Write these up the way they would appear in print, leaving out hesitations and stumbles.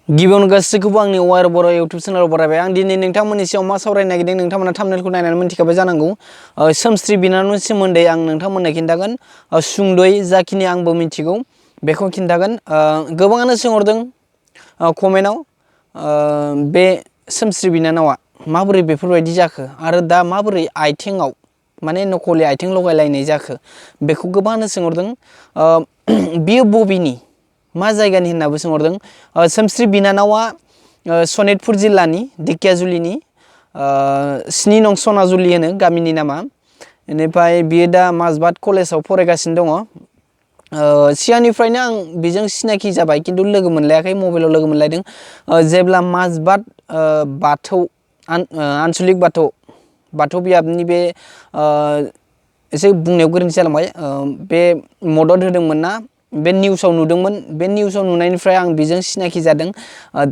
गिबियावनो गासैखौबो आंनि वायर बर' इउटुब चेनेलाव बरायबाय आं दिनै नोंथांमोननि सायाव मा सावरायनो नागिरदों नोंथांमोना थाम्बनेलखौ नायनानै मिन्थिखाबाय जानांगौ सोमस्रि बिनानावनि सोमोन्दै आं नोंथांमोननो खिन्थागोन सुंद'यै जाखिनि आंबो मिथिगौ बेखौ खिन्थागोन गोबाङानो सोंहरदों कमेन्टआव बे सोमस्रि बिनानावा माबोरै बेफोरबायदि जाखो आरो दा माबोरै आइथिंआव माने नकलि आइथिं लगायलायनाय जाखो बेखौ गोबाङानो सोंहरदों बियो बबेनि मा जायगानि होननाबो सोंहरदों सोमस्रि बिनानावा सनितपुर जिल्लानि धेकियाजुलिनि 7 नं सनाजुलि होनो गामिनि नामा बेनिफ्राय बियो दा माजबाद कलेजाव फरायगासिनो दङ सिगांनिफ्रायनो आं बेजों सिनाखि जाबाय खिन्थु लोगो मोनलायाखै मबाइलाव लोगो मोनलायदों जेब्ला माजबाद बाथौ आनसलिक बाथौ बियाबनि बे एसे बुंनायाव गोरोन्थि जालांबाय बे मदद होदोंमोन ना बे निउसाव नुदोंमोन बे निउसाव नुनायनिफ्राय आं बेजों सिनाखि जादों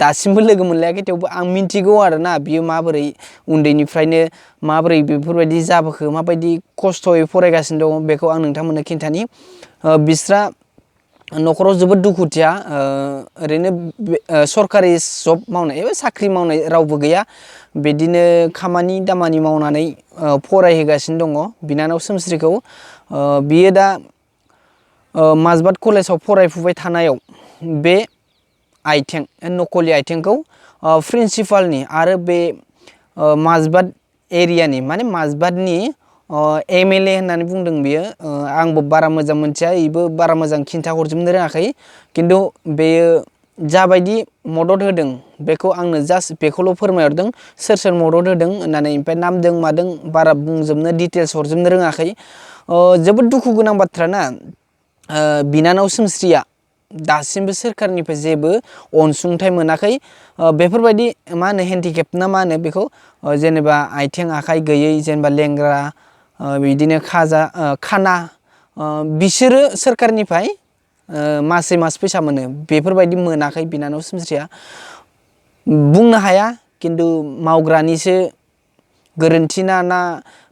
दासिमबो लोगो मोनलायाखै थेवबो आं मिन्थिगौ आरोना बियो माबोरै उन्दैनिफ्रायनो माबोरै बेफोरबायदि जाबोखो माबायदि खस्थ'यै फरायगासिनो दङ बेखौ आं नोंथांमोननो खिन्थानि बिस्रा न'खराव जोबोद दुखुथिया ओरैनो सरकारि जब मावनाय एबा साख्रि मावनाय रावबो गैया बिदिनो खामानि दामानि मावनानै फरायहोगासिनो दङ बिनानाव सोमस्रिखौ बियो दा माजबाद कलेजाव फरायफुबाय थानायाव बे आइथें नकलि आइथेंखौ प्रिन्सिपालनि आरो बे माजबाद एरियानि माने माजबादनि MLA होननानै बुंदों बियो आंबो बारा मोजां मोनथिया बेबो बारा मोजां खिन्थाहरजोबनो रोङाखै खिन्थु बेयो जाबायदि मदद होदों बेखौ आंनो जास्ट बेखौल' फोरमायहरदों सोर सोर मदद होदों होननानै ओमफ्राय नामदों मादों बारा बुंजोबनो डिटेल्स हरजोबनो रोङाखै जोबोद दुखु गोनां बाथ्रा ना बिनानाव सोमस्रिया दासिमबो सोरखारनिफ्राय जेबो अनसुंथाइ मोनाखै बेफोरबायदि मा होनो हेन्डिकेप ना मा होनो बेखौ जेनेबा आथिं आखाइ गैयै जेनेबा लेंग्रा बिदिनो खाना बिसोरो सोरखारनिफ्राय मासै मास फैसा मोनो बेफोरबायदि मोनाखै बिनानाव सोमस्रिया बुंनो हाया खिन्थु मावग्रानिसो गोरोन्थि ना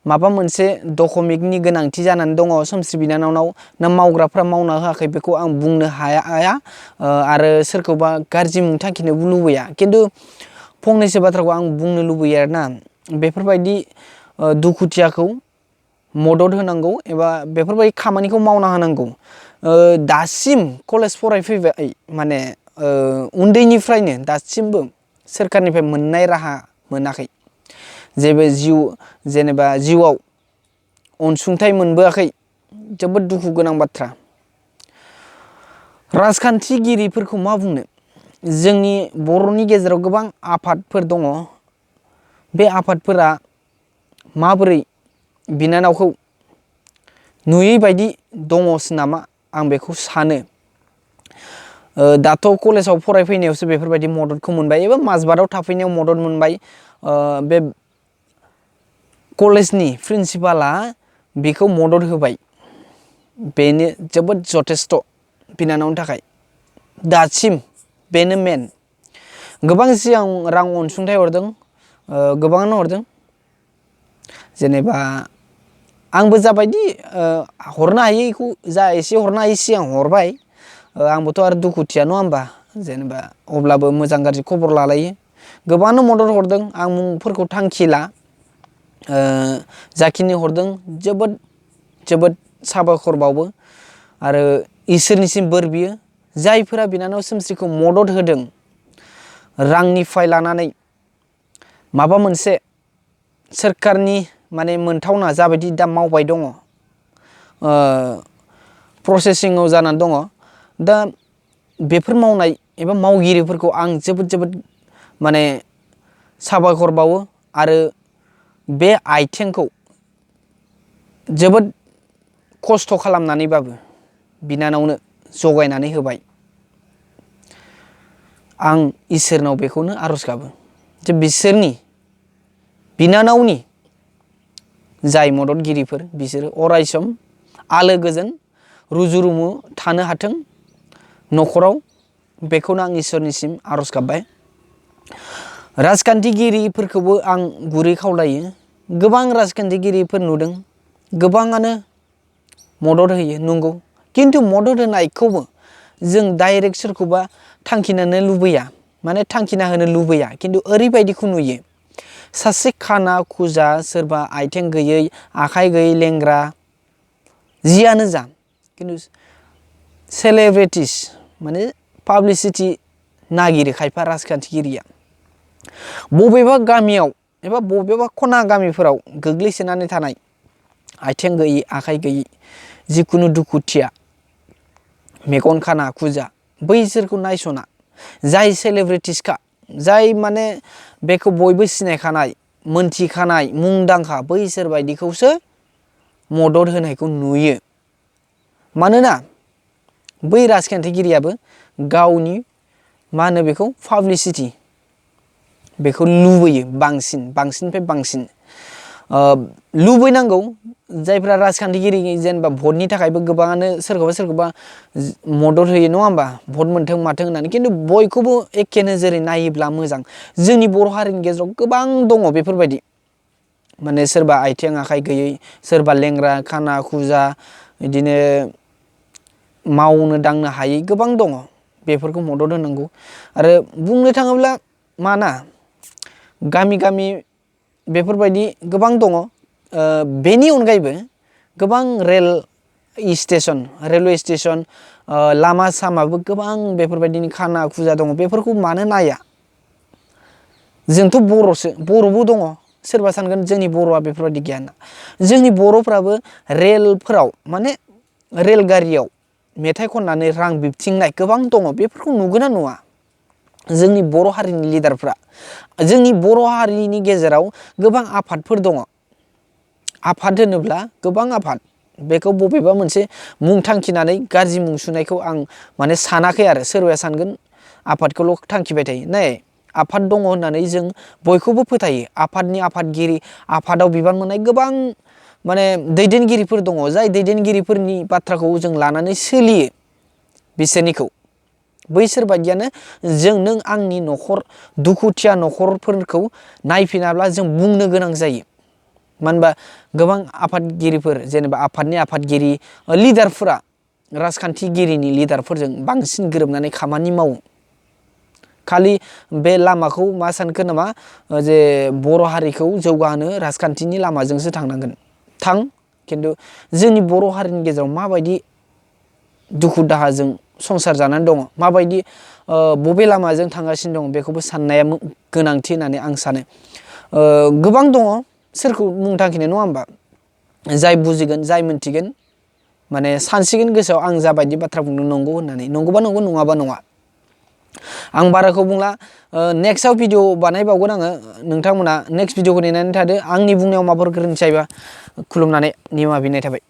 माबा मोनसे डकुमेन्टनि गोनांथि जानानै दङ सोमस्रि बिनानावनाव ना मावग्राफ्रा मावना होआखै बेखौ आं बुंनो हाया आरो सोरखौबा गाज्रि मुं थांखिनोबो लुबैया खिन्थु फंनैसो बाथ्राखौ आं बुंनो लुबैयो आरोना बेफोरबायदि दुखुथियाखौ मदद होनांगौ एबा बेफोरबायदि खामानिखौ मावना होनांगौ दासिम कलेज फरायफैबाय माने उन्दैनिफ्रायनो दासिमबो सोरखारनिफ्राय मोननाय राहा मोनाखै जेबो जेनेबा जिउआव अनसुंथाइ मोनबोआखै जोबोद दुखु गोनां बाथ्रा राजखान्थिगिरिफोरखौ मा बुंनो जोंनि बर'नि गेजेराव गोबां आफादफोर दङ बे आफादफोरा माबोरै बिनानावखौ नुयै बायदि दङसो नामा आं बेखौ सानो दाथ' कलेजाव फरायफैनायावसो बेफोरबायदि मददखौ मोनबाय एबा माजबादाव थाफैनायाव मदद मोनबाय बे कलेजनि प्रिन्सिपाला बेखौ मदद होबाय बेनो जोबोद जथेस्थ' बिनानावनि थाखाय दासिम बेनो मेन गोबां सिगां रां अनसुंथाइ हरदों गोबाङानो हरदों जेनेबा आंबो जाबायदि हरनो हायो बेखौ जा एसे हरनो हायो सिगां हरबाय आंबोथ' आरो दुखुथिया नङा होमबा जेनेबा अब्लाबो मोजां गाज्रि खबर लालायो गोबाङानो मदद हरदों आं मुंफोरखौ थांखिला जाखिनि हरदों जोबोद जोबोद साबायखर बावो आरो इसोरनिसिम बोर बियो जायफोरा बिनानाव सोमस्रिखौ मदद होदों रांनिफ्राय लानानै माबा मोनसे सोरखारनि माने मोनथावना जाबायदि दा मावबाय दङ प्रसेसिङाव जानानै दङ दा बेफोर मावनाय एबा मावगिरिफोरखौ आं जोबोद माने साबायखर बावो आरो बे आइथेंखौ जोबोद खस्थ' खालामनानैबाबो बिनानावनो जगायनानै होबाय आं इसोरनाव बेखौनो आर'ज गाबो जे बिसोरनि बिनानावनि जाय मददगिरिफोर बिसोरो अरायसम आलो गोजोन रुजु रुमु थानो हाथों न'खराव बेखौनो आं इसोरनिसिम आर'ज गाबबाय राजखान्थिगिरिफोरखौबो आं गुरै खावलायो गोबां राजखान्थिगिरिफोर नुदों गोबाङानो मदद होयो नंगौ खिन्थु मदद होनायखौबो जों डाइरेक्ट सोरखौबा थांखिनो लुबैया माने थांखिना होनो लुबैया खिन्थु ओरैबायदिखौ नुयो सासे खाना खुजा सोरबा आथिं गैयै आखाइ गैयै लेंग्रा जियानो जा खिन्थु सेलेब्रिटिस माने पाब्लिसिटि नागिरो खायफा राजखान्थिगिरिया बबेबा गामियाव एबा बबेबा खना गामिफोराव गोग्लैसोनानै थानाय आथिं गैयै आखाइ गैयै जिखुनु दुखुथिया मेगन खाना खुजा बैसोरखौ नायस'ना जाय सेलेब्रिटिसखा जाय माने बेखौ बयबो सिनायखानाय मोनथिखानाय मुंदांखा बैसोर बायदिखौसो मदद होनायखौ नुयो मानोना बै राजखान्थिगिरियाबो गावनि मा होनो बेखौ पाब्लिसिटि बेखौ लुबैयो बांसिननिफ्राय बांसिन लुबैनांगौ जायफ्रा राजखान्थिगिरि जेनेबा भटनि थाखायबो गोबाङानो सोरखौबा मदद होयो नङा होमबा भट मोनथों माथों होननानै खिन्थु बयखौबो एखे नोजोरै नायोब्ला मोजां जोंनि बर' हारिनि गेजेराव गोबां दङ बेफोरबायदि माने सोरबा आथिं आखाइ गैयै सोरबा लेंग्रा खाना खुजा बिदिनो मावनो दांनो हायै गोबां दङ बेफोरखौ मदद होनांगौ आरो बुंनो थाङोब्ला माना गामि गामि बेफोरबायदि गोबां दङ बेनि अनगायैबो गोबां रेलवे स्टेसन लामा सामाबो गोबां बेफोरबायदिनि खाना खुजा दङ बेफोरखौ मानो नाया जोंथ' बर'बो दङ सोरबा सानगोन जोंनि बर'आ बेफोरबायदि गैया होनना जोंनि बर'फ्राबो रेलफोराव माने रेलगारियाव मेथाइ खननानै रां बिबथिंनाय गोबां दङ बेफोरखौ नुगोना नुवा जोंनि बर' हारिनि लिडारफ्रा जोंनि बर' हारिनि गेजेराव गोबां आफादफोर दङ आफाद होनोब्ला गोबां आफाद बेखौ बबेबा मोनसे मुं थांखिनानै गाज्रि मुं सुनायखौ आं माने सानाखै आरो सोरबाया सानगोन आफादखौल' थांखिबाय थायो नाय आफाद दङ होननानै जों बयखौबो फोथायो आफादनि आफादगिरि आफादाव बिबान मोननाय गोबां माने दैदेनगिरिफोर दङ जाय दैदेनगिरिफोरनि बाथ्राखौ जों लानानै सोलियो बिसोरनिखौ बैसोर बायदियानो नों आंनि न'खर दुखुथिया न'खरफोरखौ नायफिनाब्ला जों बुंनो गोनां जायो मानो होनबा गोबां आफादगिरिफोर जेनेबा आफादनि आफादगिरि लिडारफोरा राजखान्थिगिरिनि लिडारफोरजों बांसिन गोरोबनानै खामानि मावो खालि बे लामाखौ मा सानखो नामा जे बर' हारिखौ जौगाहोनो राजखान्थिनि लामाजोंसो थांनांगोन खिन्थु जोंनि बर' हारिनि गेजेराव माबायदि दुखु दाहाजों संसार जानानै दङ माबायदि बबे लामाजों थांगासिनो दं बेखौबो साननाया गोनांथि होननानै आं सानो गोबां दङ सोरखौ मुं थांखिनो नङा होमबा जाय बुजिगोन जाय मोनथिगोन माने सानसिगोन गोसोआव आं जाबायदि बाथ्रा बुंदों नंगौ होननानै नंगौबा नंगौ नङाबा नङा आं बाराखौ बुंला नेक्स्टआव भिडिअ बानायबावगोन आङो नोंथांमोना नेक्स्ट भिडिअखौ नेनानै थादो आंनि बुंनायाव माबाफोर गोरोन्थि जायोबा खुलुमनानै निमाहा बिनाय थाबाय।